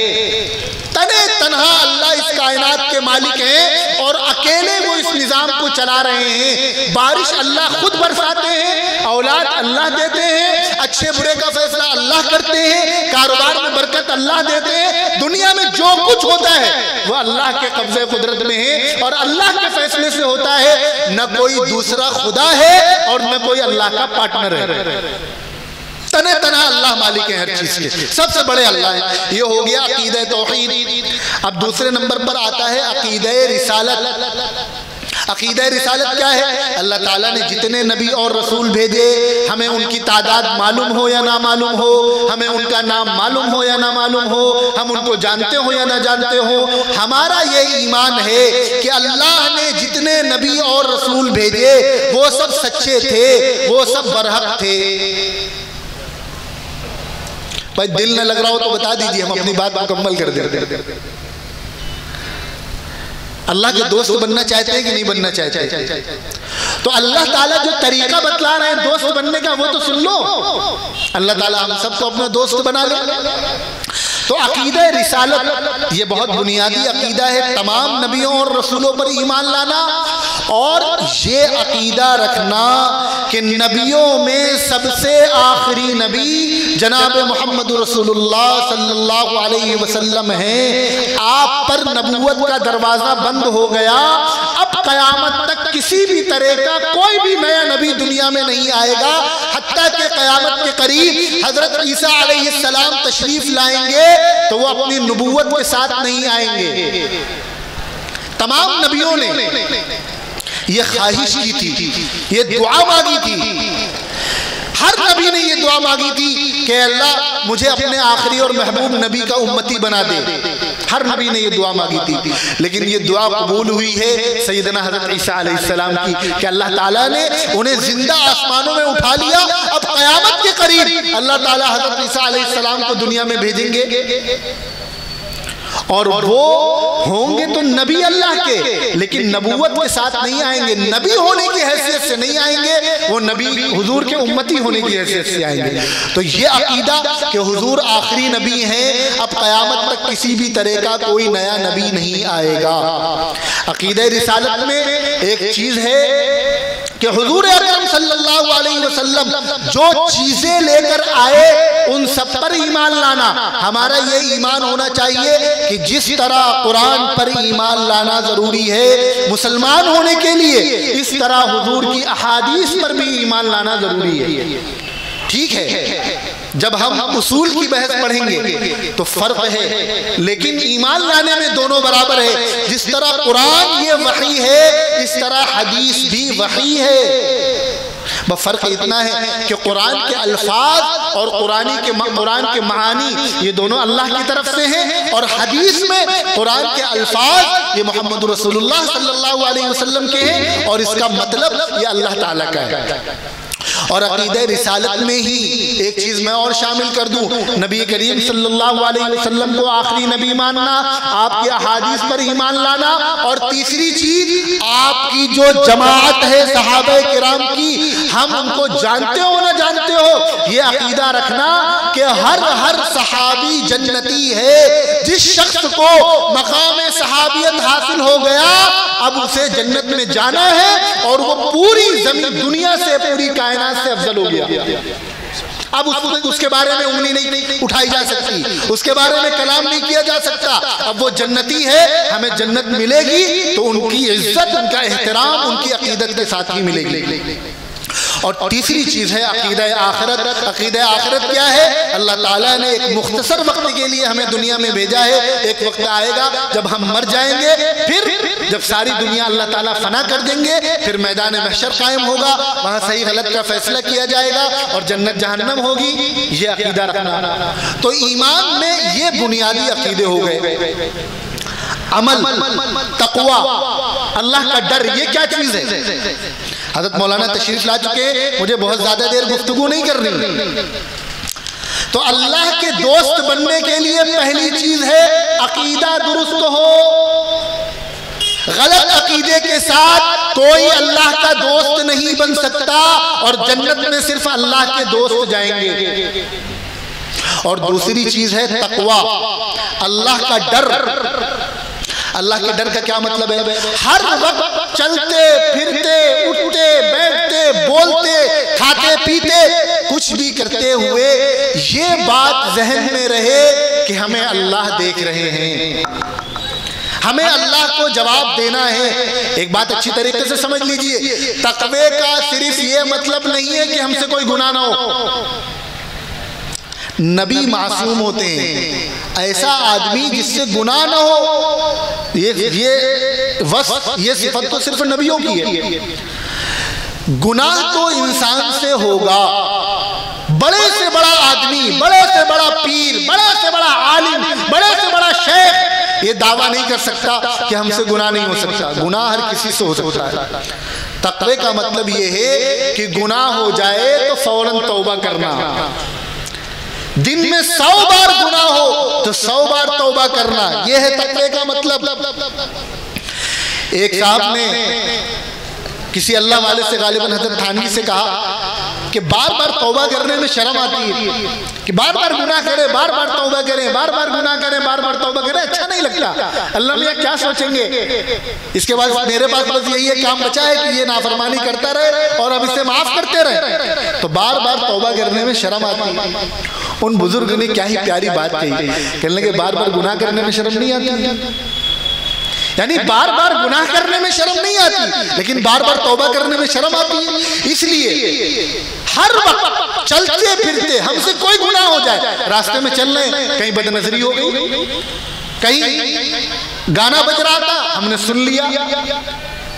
تنہا اللہ اس کائنات کے مالک ہیں اور اکیلے وہ اس نظام کو چلا رہے ہیں۔ بارش اللہ خود برساتے ہیں، اولاد اللہ دیتے ہیں، اچھے برے کا فیصلہ اللہ کرتے ہیں، کاروبار میں برکت اللہ دیتے ہیں۔ دنیا میں جو کچھ ہوتا ہے وہ اللہ کے قبضے قدرت میں ہے اور اللہ کے فیصلے سے ہوتا ہے۔ نہ کوئی دوسرا خدا ہے اور نہ کوئی اللہ کا پارٹنر ہے۔ تنہا اللہ مالک ہے ہر چیز کے، سب سے بڑے اللہ ہیں۔ یہ ہو گیا عقیدہ توحید۔ اب دوسرے نمبر پر آتا ہے عقیدہ رسالت۔ عقیدہ رسالت کیا ہے؟ اللہ تعالیٰ نے جتنے نبی اور رسول بھیجے، ہمیں ان کی تعداد معلوم ہو یا نہ معلوم ہو، ہمیں ان کا نام معلوم ہو یا نہ معلوم ہو، ہم ان کو جانتے ہو یا نہ جانتے ہو، ہمارا یہ ایمان ہے کہ اللہ نے جتنے نبی اور رسول بھیجے وہ سب سچے تھے، وہ سب برحق تھے۔ بھائی دل نہ لگ رہا ہو تو بتا دیجئے، ہم اپنی بات مکمل کر دیں۔ اللہ کے دوست بننا چاہتے ہیں کہ نہیں بننا چاہتے؟ تو اللہ تعالیٰ جو طریقہ بتلا رہے ہیں دوست بننے کا وہ تو سن لو۔ اللہ تعالیٰ ہم سب کو اپنا دوست بنا لے۔ تو عقیدہ رسالت یہ بہت بنیادی عقیدہ ہے، تمام نبیوں اور رسولوں پر ایمان لانا، اور یہ عقیدہ رکھنا کہ نبیوں میں سب سے آخری نبی جناب محمد رسول اللہ صلی اللہ علیہ وسلم ہیں۔ آپ پر نبوت کا دروازہ بند ہو گیا، اب قیامت تک کسی بھی طرح کا کوئی بھی نیا نبی دنیا میں نہیں آئے گا، حتیٰ کہ قیامت کے قریب حضرت عیسیٰ علیہ السلام تشریف لائیں گے تو وہ اپنی نبوت کے ساتھ نہیں آئیں گے۔ تمام نبیوں نے یہ خواہش کی تھی، یہ دعا مانگی تھی. ہر نبی نے یہ دعا مانگی تھی کہ اللہ مجھے اپنے آخری اور محبوب نبی کا امتی بنا دے. ہر نبی نے یہ دعا مانگی تھی، لیکن یہ دعا قبول ہوئی ہے سیدنا حضرت عیسیٰ علیہ السلام کی کہ اللہ تعالیٰ نے انہیں زندہ آسمانوں میں اٹھا لیا. اب قیامت کے قریب اللہ تعالیٰ حضرت عیسیٰ علیہ السلام کو دنیا میں بھیجیں گے اور وہ ہوں گے تو نبی اللہ کے، لیکن نبوت کے ساتھ نہیں آئیں گے، نبی ہونے کی حیثیت سے نہیں آئیں گے، وہ نبی حضور کے امتی ہونے کی حیثیت سے آئیں گے. تو یہ عقیدہ کہ حضور آخری نبی ہیں، اب قیامت تک کسی بھی طرح کا کوئی نیا نبی نہیں آئے گا. عقیدہ رسالت میں ایک چیز ہے کہ حضور اکرم صلی اللہ علیہ وسلم جو چیزیں لے کر آئے ان سب پر ایمان لانا. ہمارا یہ ایمان ہونا چاہیے کہ جس طرح قرآن پر ایمان لانا ضروری ہے مسلمان ہونے کے لیے، اس طرح حضور کی احادیث پر بھی ایمان لانا ضروری ہے. ٹھیک ہے، جب ہم اصول کی بحث پڑھیں گے تو فرق ہے، لیکن ایمان لانے میں دونوں برابر ہے. جس طرح قرآن یہ وحی ہے اس طرح حدیث بھی وحی ہے. بس فرق اتنا ہے کہ قرآن کے الفاظ اور قرآن کے معانی یہ دونوں اللہ کی طرف سے ہیں، اور حدیث میں قرآن کے الفاظ یہ محمد رسول اللہ صلی اللہ علیہ وسلم کے ہیں اور اس کا مطلب یہ اللہ تعالیٰ کا ہے. اور عقیدہ رسالت میں ہی ایک چیز میں اور شامل کر دوں، نبی کریم صلی اللہ علیہ وسلم کو آخری نبی ماننا، آپ کی احادیث پر ایمان لانا، اور تیسری چیز آپ کی جو جماعت ہے صحابہ کرام کی، ہم ان کو جانتے ہو نہ جانتے ہو، یہ عقیدہ رکھنا کہ ہر صحابی جنتی ہے. جس شخص کو مقام صحابیت حاصل ہو گیا اب اسے جنت میں جانا ہے، اور وہ پوری زمین دنیا سے پوری کائنات سے افضل ہو گیا. اب اس کے بارے میں انگلی نہیں اٹھائی جا سکتی، اس کے بارے میں کلام نہیں کیا جا سکتا. اب وہ جنتی ہے، ہمیں جنت ملے گی تو ان کی عزت، ان کا احترام ان کی عقیدت کے ساتھ ہی ملے گی. اور تیسری چیز ہے عقیدہ آخرت. عقیدہ آخرت کیا ہے؟ اللہ تعالیٰ نے ایک مختصر وقت کے لیے ہمیں دنیا میں بھیجا ہے. ایک وقت آئے گا جب ہم مر جائیں گے، پھر جب ساری دنیا اللہ تعالیٰ فنا کر دیں گے، پھر میدان محشر قائم ہوگا، وہاں صحیح غلط کا فیصلہ کیا جائے گا اور جنت جہنم ہوگی. یہ عقیدہ رکھنا. تو ایمان میں یہ بنیادی عقیدے ہو گئے. عمل، تقوی، اللہ کا ڈر، یہ کیا چیز ہے؟ حضرت مولانا تشریف لا چکے، مجھے بہت زیادہ دیر گفتگو نہیں کرنی. تو اللہ کے دوست بننے کے لیے پہلی چیز ہے عقیدہ درست ہو. غلط عقیدے کے ساتھ کوئی اللہ کا دوست نہیں بن سکتا، اور جنت میں صرف اللہ کے دوست جائیں گے. اور دوسری چیز ہے تقوی، اللہ کا ڈر. اللہ کے ڈر کا کیا مطلب ہے؟ ہر وقت چلتے پھرتے اٹھتے بیٹھتے بولتے کھاتے پیتے کچھ بھی کرتے ہوئے یہ بات ذہن میں رہے کہ ہمیں اللہ دیکھ رہے ہیں، ہمیں اللہ کو جواب دینا ہے. ایک بات اچھی طریقے سے سمجھ لیجئے، تقوی کا صرف یہ مطلب نہیں ہے کہ ہم سے کوئی گناہ نہ ہو. نبی معصوم ہوتے ہیں، ایسا آدمی جس سے گناہ نہ ہو، یہ وصف، یہ صفت تو صرف نبیوں کی ہے. گناہ تو انسان سے ہوگا. بڑے سے بڑا آدمی، بڑے سے بڑا پیر، بڑے سے بڑا عالم، بڑے سے بڑا شیخ یہ دعویٰ نہیں کر سکتا کہ ہم سے گناہ نہیں ہو سکتا. گناہ ہر کسی سے ہو سکتا ہے. تقوی کا مطلب یہ ہے کہ گناہ ہو جائے تو فوراً توبہ کرنا. دن میں 100 بار گناہ ہو تو 100 بار توبہ کرنا، یہ ہے تقوی کا مطلب. ایک صاحب نے کسی اللہ والے سے، غالباً حضرت تھانوی سے کہا کہ بار بار توبہ کرنے میں شرم آتی ہے، کہ بار بار گناہ کریں، بار بار توبہ کریں، بار بار گناہ کریں، بار بار توبہ کریں، اچھا نہیں لگتا. اللہ میاں کیا سوچیں گے؟ اس کے بعد میرے پاس بس یہی ہے کام بچا ہے کہ یہ نافرمانی کرتا رہے اور اب اسے معاف کرتے رہے. تو بار بار توبہ کرنے میں شرم آتی ہے. ان بزرگ نے کیا ہی پیاری بات کہی، کہنے لگے بار بار گناہ کرنے میں شرم نہیں آتی. یعنی بار بار گناہ کرنے میں شرم نہیں آتی، لیکن بار بار توبہ کرنے میں شرم آتی ہے. اس لیے ہر وقت چلتے پھرتے ہم سے کوئی گناہ ہو جائے، راستے میں چل رہے کہیں بد نظری ہو گئی، کہیں گانا بج رہا تھا ہم نے سن لیا،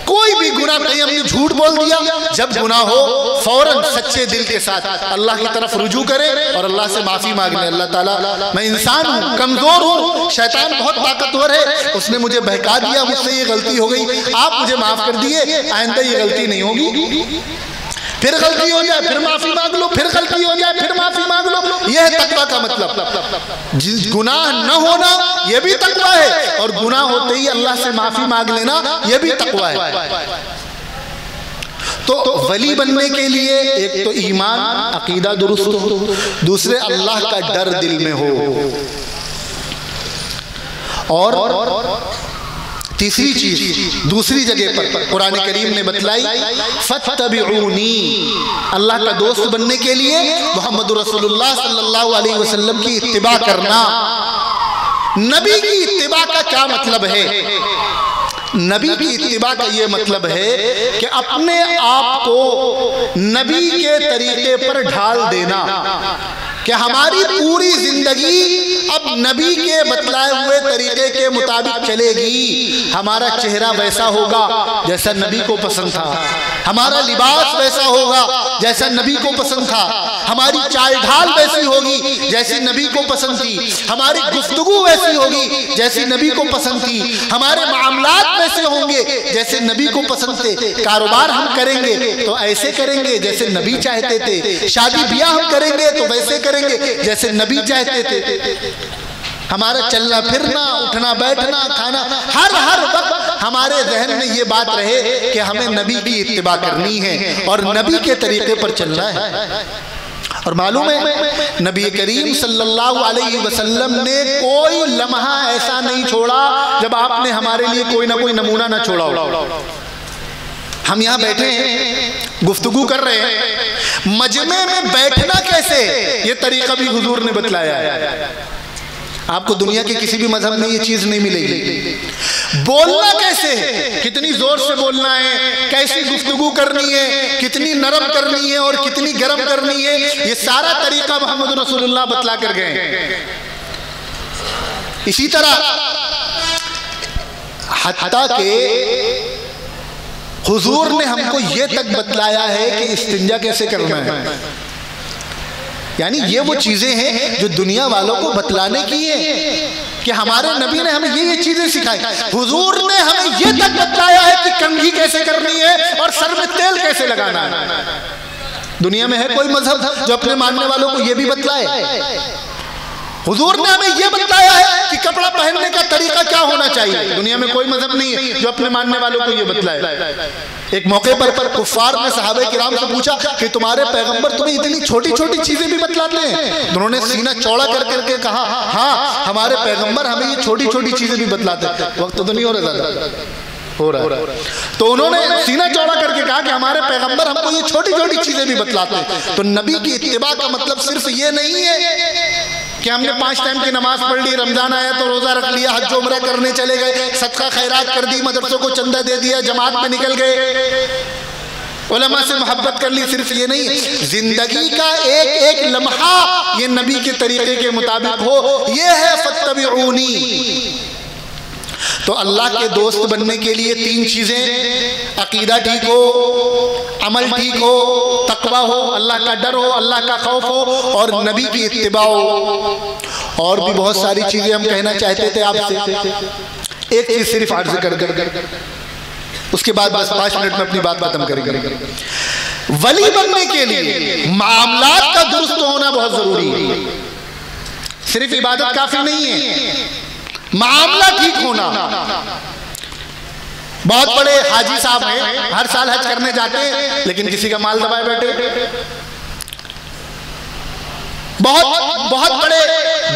کوئی بھی گناہ کہیں ہم نے جھوٹ بول دیا، جب گناہ ہو فوراً سچے دل کے ساتھ اللہ کی طرف رجوع کرے اور اللہ سے معافی مانگ لے. اللہ تعالیٰ میں انسان ہوں، کمزور ہوں، شیطان بہت طاقتور ہے، اس نے مجھے بہکا دیا، مجھ سے یہ غلطی ہو گئی، آپ مجھے معاف کر دیے، آئندہ یہ غلطی نہیں ہوگی. پھر غلطی ہو جائے پھر معافی مانگ لو، پھر غلطی ہو جائے پھر معافی مانگ لو. یہ ہے تقویٰ کا مطلب. گناہ نہ ہونا یہ بھی تقویٰ ہے، اور گناہ ہوتے ہی اللہ سے معافی مانگ لینا یہ بھی تقویٰ ہے. تو ولی بننے کے لیے ایک تو ایمان عقیدہ درست ہو، دوسرے اللہ کا ڈر دل میں ہو، اور تیسری چیز دوسری جگہ پر قرآن کریم نے بتلائی، فَاتَّبِعُونِی. اللہ کا دوست بننے کے لیے محمد رسول اللہ صلی اللہ علیہ وسلم کی اتباع کرنا. نبی کی اتباع کا کیا مطلب ہے؟ نبی کی اتباع کا یہ مطلب ہے کہ اپنے آپ کو نبی کے طریقے پر ڈھال دینا، کہ ہماری پوری زندگی اب نبی کے بتلائے ہوئے طریقے کے مطابق چلے گی. ہمارا چہرہ ویسا ہوگا جیسا نبی کو پسند تھا، ہمارا لباس ویسا ہوگا جیسا نبی کو پسند تھا، ہماری چال ڈھال ویسی ہوگی جیسی نبی کو پسند تھی، ہماری گفتگو ویسی ہوگی جیسی نبی کو پسند تھی، ہمارے معاملات ویسے ہوں گے جیسے نبی کو پسند تھے. کاروبار ہم کریں گے تو ایسے کریں گے جیسے نبی چاہتے تھے، شادی بیاہ ہم کریں گے تو ویسے کریں گے جیسے نبی چاہتے تھے. ہمارا چلنا پھرنا، اٹھنا بیٹھنا، کھانا، ہر وقت ہمارے ذہن میں یہ بات رہے کہ ہمیں نبی کی اتباع کرنی ہے اور نبی کے طریقے پر چلنا ہے. اور معلوم ہے نبی کریم صلی اللہ علیہ وسلم نے کوئی لمحہ ایسا نہیں چھوڑا جب آپ نے ہمارے لیے کوئی نہ کوئی نمونہ نہ چھوڑا ہو. ہم یہاں بیٹھے ہیں، گفتگو کر رہے ہیں، مجمع میں بیٹھنا کیسے یہ طریقہ بھی حضور نے بتلایا ہے. آپ کو دنیا کے کسی بھی مذہب میں یہ چیز نہیں ملے گی. بولنا کیسے ہے، کتنی زور سے بولنا ہے، کیسی گفتگو کرنی ہے، کتنی نرم کرنی ہے اور کتنی گرم کرنی ہے، یہ سارا طریقہ محمد رسول اللہ بتلا کر گئے. اسی طرح حتیٰ کہ حضور نے ہم کو یہ تک بتلایا ہے کہ استنجا کیسے کرنا ہے. یعنی یہ وہ چیزیں ہیں جو دنیا والوں کو بتلانے کی ہیں کہ ہمارے نبی نے ہمیں یہ چیزیں سکھائی. حضور نے ہمیں یہ تک بتلایا ہے کہ کنگھی کیسے کرنی ہے اور سر میں تیل کیسے لگانا ہے. دنیا میں ہے کوئی مذہب جو اپنے ماننے والوں کو یہ بھی بتلائے؟ حضور نے ہمیں یہ بتلایا ہے کہ کپڑا پہننے کا طریقہ کیا ہونا چاہیے. دنیا میں کوئی مذہب نہیں ہے جو اپنے ماننے والوں کو یہ بتلائے. ایک موقع پر کفار نے صحابہ کرام سے پوچھا کہ تمہارے پیغمبر تمہیں اتنی چھوٹی چھوٹی چیزیں بھی بتلاتے ہیں؟ انہوں نے سینہ چوڑا کر کے کہا ہاں ہمارے پیغمبر ہمیں یہ چھوٹی چھوٹی چیزیں بھی بتلاتے ہیں. وقت تو نہیں ہو رہا زیادہ ہو رہا ہے. تو انہوں نے سینہ چوڑا کر کے کہا کہ ہمارے پیغمبر ہم کو یہ چھوٹی چھوٹی چیزیں بھی بتلاتے ہیں. تو نبی کی اتباع کا مطلب صرف یہ نہیں ہے کہ ہم نے 5 ٹائم کی نماز پڑھ لی، رمضان آیا تو روزہ رکھ لیا، حج عمرہ کرنے چلے گئے، صدقہ خیرات کر دی، مدرسوں کو چندہ دے دیا، جماعت میں نکل گئے، علماء سے محبت کر لی. صرف یہ نہیں، زندگی کا ایک لمحہ یہ نبی کے طریقے کے مطابق ہو. یہ ہے فَاتَّبِعُونِی. تو اللہ کے دوست بننے کے لیے 3 چیزیں: عقیدہ ٹھیک ہو، عمل ٹھیک ہو، تقویٰ ہو، اللہ کا ڈر ہو، اللہ کا خوف ہو، اور نبی کی اتباع ہو. اور بھی بہت ساری چیزیں ہم کہنا چاہتے تھے آپ سے. ایک چیز صرف عرض کر اس کے بعد بس 5 منٹ میں اپنی بات ختم کریں گے. ولی بننے کے لیے معاملات کا درست ہونا بہت ضروری ہے. صرف عبادت کافی نہیں ہے، معاملہ ٹھیک ہونا. بہت بڑے حاجی صاحب ہیں، ہر سال حج کرنے جاتے ہیں لیکن کسی کا مال دبائے بیٹھے. بہت بڑے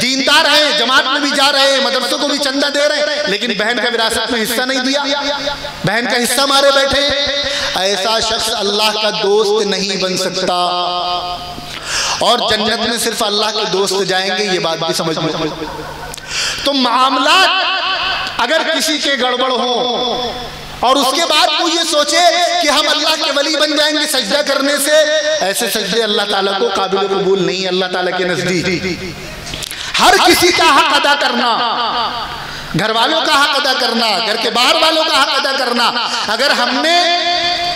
دیندار ہیں، جماعت میں بھی جا رہے ہیں، مدرسوں کو بھی چندہ دے رہے ہیں، لیکن بہن کا وراثت میں حصہ نہیں دیا، بہن کا حصہ مارے بیٹھے. ایسا شخص اللہ کا دوست نہیں بن سکتا، اور جنت میں صرف اللہ کے دوست جائیں گے. یہ بات بھی سمجھ میں. تو معاملات اگر کسی کے گڑبڑ ہوں اور اس کے بعد وہ یہ سوچے کہ ہم اللہ کے ولی بن جائیں گے سجدہ کرنے سے، ایسے سجدے اللہ تعالیٰ کو قابل قبول نہیں. اللہ تعالیٰ کے نزدیک ہر کسی کا حق ادا کرنا، گھر والوں کا حق ادا کرنا، گھر کے باہر والوں کا حق ادا کرنا۔ اگر ہم نے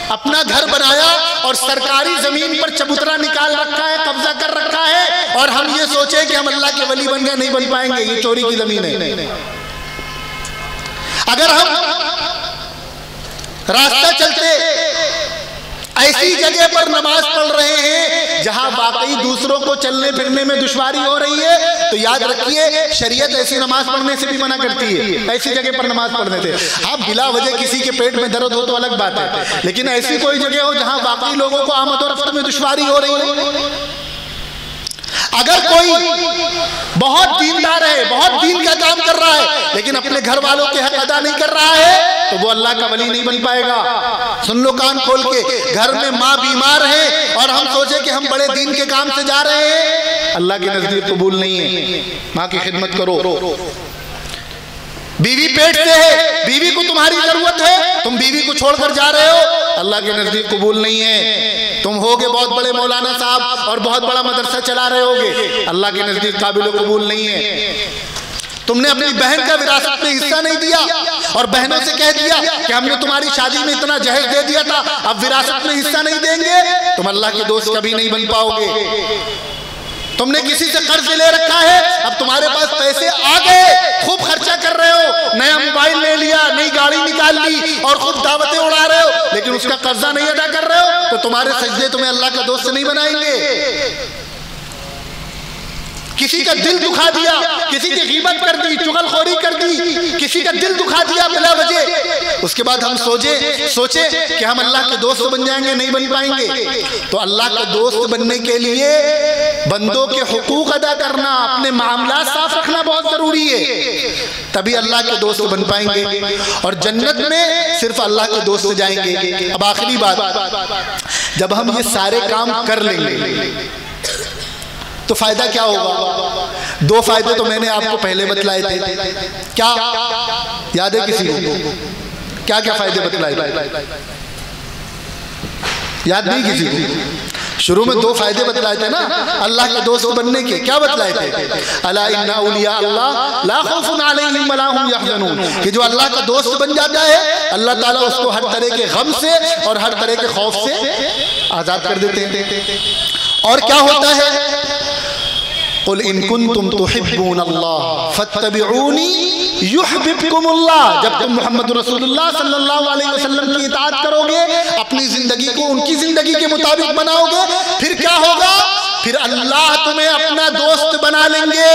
اپنا گھر بنایا اور سرکاری زمین پر چبوترا نکال رکھا ہے، قبضہ کر رکھا ہے، اور ہم یہ سوچیں کہ ہم اللہ کے ولی بن گئے، نہیں بن پائیں گے، یہ چوری کی زمین ہے۔ اگر ہم راستہ چلتے ایسی جگہ پر نماز پڑھ رہے ہیں جہاں واقعی دوسروں کو چلنے پھرنے میں دشواری ہو رہی ہے، تو یاد رکھیے شریعت ایسی نماز پڑھنے سے بھی منع کرتی ہے، ایسی جگہ پر نماز پڑھنے سے۔ ہاں بلا وجہ کسی کے پیٹ میں درد ہو تو الگ بات ہے، لیکن ایسی کوئی جگہ ہو جہاں واقعی لوگوں کو آمد و رفت میں دشواری ہو رہی ہے۔ اگر کوئی بہت دیندار ہے، بہت دین کا کام کر رہا ہے، لیکن اپنے گھر والوں کے حق ادا نہیں کر رہا ہے، تو وہ اللہ کا ولی نہیں بن پائے گا۔ سن لو کان کھول کے، گھر میں ماں بیمار ہے اور ہم سوچے کہ ہم بڑے دین کے کام سے جا رہے ہیں، اللہ کے نزدیک قبول نہیں ہے۔ ماں کی خدمت کرو۔ بیوی پیٹ سے ہے، بیوی کو تمہاری ضرورت ہے، تم بیوی کو چھوڑ کر جا رہے ہو، اللہ کے نزدیک قبول نہیں ہے۔ تم ہوگے بہت بڑے مولانا صاحب اور بہت بڑا مدرسہ چلا رہے ہوگے، اللہ کے نزدیک قابل و قبول نہیں ہے۔ تم نے اپنی بہن کا وراثت میں حصہ نہیں دیا اور بہنوں سے کہہ دیا کہ ہم نے تمہاری شادی میں اتنا جہیز دے دیا تھا، اب وراثت میں حصہ نہیں دیں گے، تم اللہ کے دوست کبھی نہیں بن پاؤ گے۔ تم نے کسی سے قرض لے رکھا ہے، اب تمہارے پاس پیسے آ گئے، خوب خرچہ کر رہے ہو، نیا موبائل لے لیا، نئی گاڑی نکال لی اور خوب دعوتیں اڑا رہے ہو، لیکن اس کا قرضہ نہیں ادا کر رہے ہو، تو تمہارے سجدے تمہیں اللہ کا دوست نہیں بنائیں گے۔ کسی کا دل دکھا دیا، کسی کی غیبت کر دی، چغل خوری کر دی، کسی کا دل دکھا دیا بلا وجہ، اس کے بعد ہم سوچے کہ ہم اللہ کے دوست بن جائیں گے، نہیں بن پائیں گے۔ تو اللہ کا دوست بننے کے لیے بندوں کے حقوق ادا کرنا، اپنے معاملات صاف رکھنا بہت ضروری ہے، تبھی اللہ کے دوست بن پائیں گے، اور جنت میں صرف اللہ کے دوست جائیں گے۔ اب آخری بات، جب ہم یہ سارے کام کر لیں گے تو فائدہ کیا ہوگا؟ دو فائدے تو میں نے آپ کو پہلے بتلائے تھے، کیا یاد ہے کسی کو؟ کیا کیا فائدے بتلائے تھے؟ یاد نہیں کسی کو؟ شروع میں دو فائدے بتلائے تھے نا اللہ کے دوست بننے کے، کیا بتلائے تھے؟ الا ان اولیاء اللہ لا خوف علیہم ولا هم یحزنون، کہ جو اللہ کا دوست بن جاتا ہے اللہ تعالیٰ اس کو ہر طرح کے غم سے اور ہر طرح کے خوف سے آزاد کر دیتے ہیں۔ اور کیا ہوتا ہے؟ قل ان کنتم تحبون اللہ فاتبعونی یحببکم اللہ، جب تم محمد رسول اللہ صلی اللہ علیہ وسلم کی اطاعت کرو گے، اپنی زندگی کو ان کی زندگی کے مطابق بناؤ گے، پھر کیا ہوگا؟ پھر اللہ تمہیں اپنا دوست بنا لیں گے،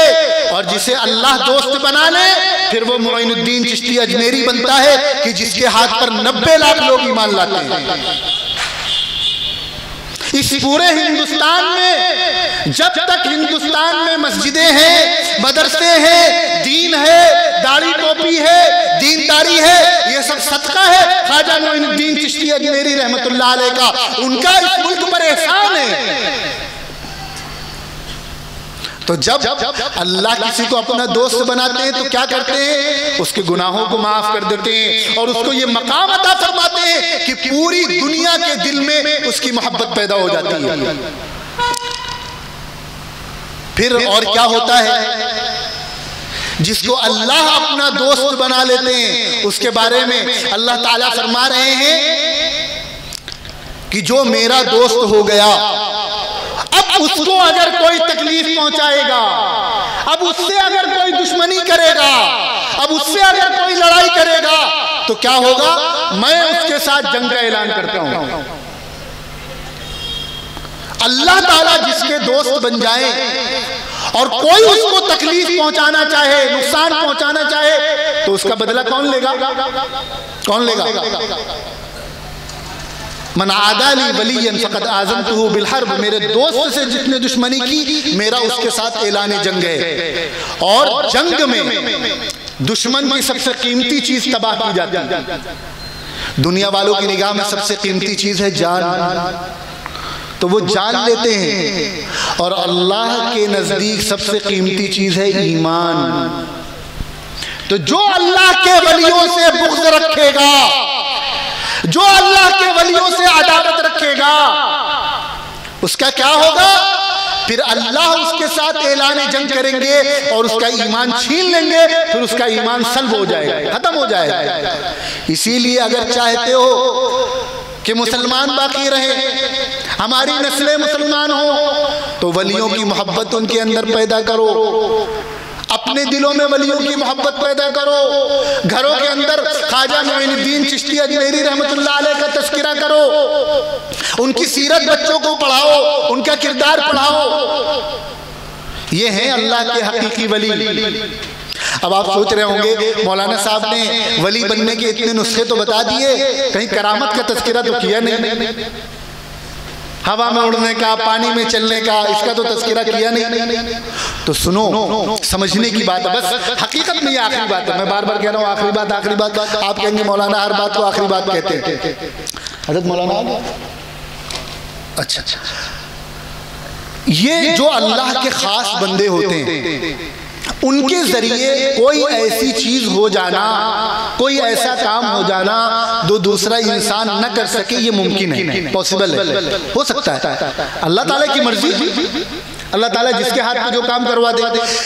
اور جسے اللہ دوست بنا لے پھر وہ معین الدین چشتی اجمیری بنتا ہے کہ جس کے ہاتھ پر 90 لاکھ لوگ ایمان لاتے ہیں۔ اس پورے ہندوستان میں جب تک ہندوستان میں مسجدیں ہیں، مدرسے ہیں، دین ہے، داڑھی ٹوپی ہے، دینداری ہے، یہ سب صدقہ ہے خواجہ معین الدین چشتی اجمیری رحمت اللہ علیہ کا، ان کا اس ملک پر احسان ہے۔ تو جب اللہ کسی کو اپنا دوست بناتے ہیں تو کیا کرتے ہیں؟ اس کے گناہوں کو معاف کر دیتے ہیں اور اس کو یہ مقام عطا فرماتے ہیں کہ پوری دنیا کے دل میں اس کی محبت پیدا ہو جاتی ہے۔ پھر اور کیا ہوتا ہے؟ جس کو اللہ اپنا دوست بنا لیتے ہیں اس کے بارے میں اللہ تعالیٰ فرما رہے ہیں کہ جو میرا دوست ہو گیا، اب اس کو اگر کوئی تکلیف پہنچائے گا، اب اس سے اگر کوئی دشمنی کرے گا، اب اس سے اگر کوئی لڑائی کرے گا تو کیا ہوگا؟ میں اس کے ساتھ جنگ کا اعلان کرتا ہوں۔ اللہ تعالیٰ جس کے دوست بن جائیں اور کوئی اس کو تکلیف پہنچانا چاہے، نقصان پہنچانا چاہے تو اس کا بدلہ کون لے گا؟ کون لے گا؟ من عادی لی ولی فقد آذنتہ بالحرب، میرے دوست سے جتنے دشمنی کی میرا اس کے ساتھ اعلان جنگ ہے، اور جنگ میں دشمن کی سب سے قیمتی چیز تباہ کی جاتی ہے۔ دنیا والوں کی نگاہ میں سب سے قیمتی چیز ہے جان، تو وہ جان لیتے ہیں، اور اللہ کے نزدیک سب سے قیمتی چیز ہے ایمان۔ تو جو اللہ کے ولیوں سے بغض رکھے گا، جو اللہ کے ولیوں سے عداوت رکھے گا، اس کا کیا ہوگا؟ پھر اللہ اس کے ساتھ اعلان جنگ کریں گے اور اس کا ایمان چھین لیں گے، پھر اس کا ایمان سلب ہو جائے گا، ختم ہو جائے گا۔ اسی لیے اگر چاہتے ہو کہ مسلمان باقی رہے، ہماری نسلیں مسلمان ہوں، تو ولیوں کی محبت ان کے اندر پیدا کرو، اپنے دلوں میں ولیوں کی محبت پیدا کرو، گھروں کے اندر خواجہ معین الدین چشتی اجمیری رحمت اللہ علیہ کا تذکرہ کرو، ان کی سیرت بچوں کو پڑھاؤ، ان کا کردار پڑھاؤ۔ یہ ہیں اللہ کے حقیقی ولی۔ اب آپ سوچ رہے ہوں گے مولانا صاحب نے ولی بننے کے اتنے نسخے تو بتا دیے، کہیں کرامت کا تذکرہ تو کیا نہیں، ہوا میں اڑنے کا، پانی میں چلنے کا، اس کا تو تذکرہ کیا نہیں۔ تو سنو، سمجھنے کی بات ہے، بس حقیقت میں یہ آخری بات ہے، میں بار بار کہہ رہا ہوں آخری بات آخری بات، آپ کہیں گے مولانا ہر بات کو آخری بات کہتے ہیں۔ حضرت مولانا اچھا یہ جو اللہ کے خاص بندے ہوتے ہیں، ان کے ذریعے کوئی ایسی چیز ہو جانا، کوئی ایسا کام ہو جانا جو دوسرا انسان نہ کر سکے، یہ ممکن ہے، پوسیبل ہے، ہو سکتا ہے، اللہ تعالیٰ کی مرضی، اللہ تعالیٰ جس کے ہاتھ میں جو کام کروا دے۔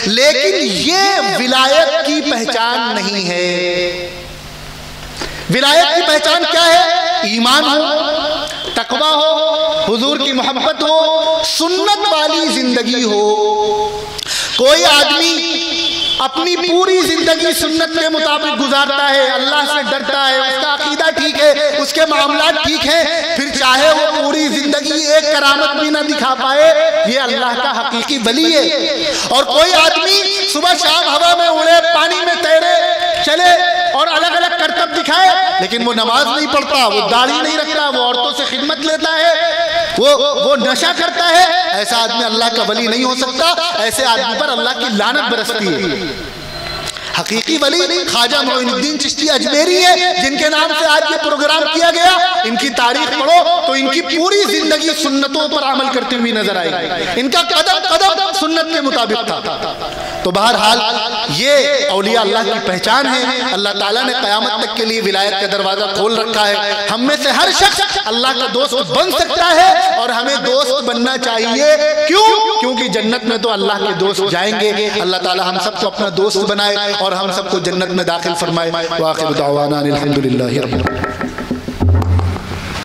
لیکن یہ ولایت کی پہچان نہیں ہے۔ ولایت کی پہچان کیا ہے؟ ایمان ہو، تقویٰ ہو، حضور کی محبت ہو، سنت والی زندگی ہو۔ کوئی آدمی اپنی پوری زندگی سنت کے مطابق گزارتا ہے، اللہ سے ڈرتا ہے، اس کا عقیدہ ٹھیک ہے، اس کے معاملات ٹھیک ہیں، پھر چاہے وہ پوری زندگی ایک کرامت بھی نہ دکھا پائے، یہ اللہ کا حقیقی ولی ہے۔ اور کوئی آدمی صبح شام ہوا میں اڑے، پانی میں تیرے، چلے اور الگ الگ کرتب دکھائے، لیکن وہ نماز نہیں پڑھتا، وہ داڑھی نہیں رکھتا، وہ عورتوں سے خدمت لیتا ہے، وہ نشہ کرتا ہے، ایسا آدمی اللہ کا ولی نہیں ہو سکتا۔ ایسے آدمی پر اللہ کی لعنت برستی ہے۔ حقیقی ولی خواجہ معین الدین چشتی اجمیری ہے، جن کے نام سے آج یہ پروگرام کیا گیا۔ ان کی تاریخ پڑھو تو ان کی پوری زندگی سنتوں پر عمل کرتی ہوئی نظر آئی، ان کا قدم قدم سنت کے مطابق تھا۔ تو بہرحال یہ اولیاء اللہ کی پہچان ہے۔ اللہ تعالیٰ نے قیامت تک کے لیے ولایت کا دروازہ کھول رکھا ہے۔ ہم میں سے ہر شخص اللہ کا دوست بن سکتا ہے، اور ہمیں دوست بننا چاہیے۔ کیونکہ جنت میں تو اللہ کے دوست جائیں گے۔ اللہ تعالیٰ ہم سب کو اپنا دوست بنائے اور ہم سب کو جنت میں داخل فرمائے۔ وآخر دعوانا الحمدللہ رب العالمین۔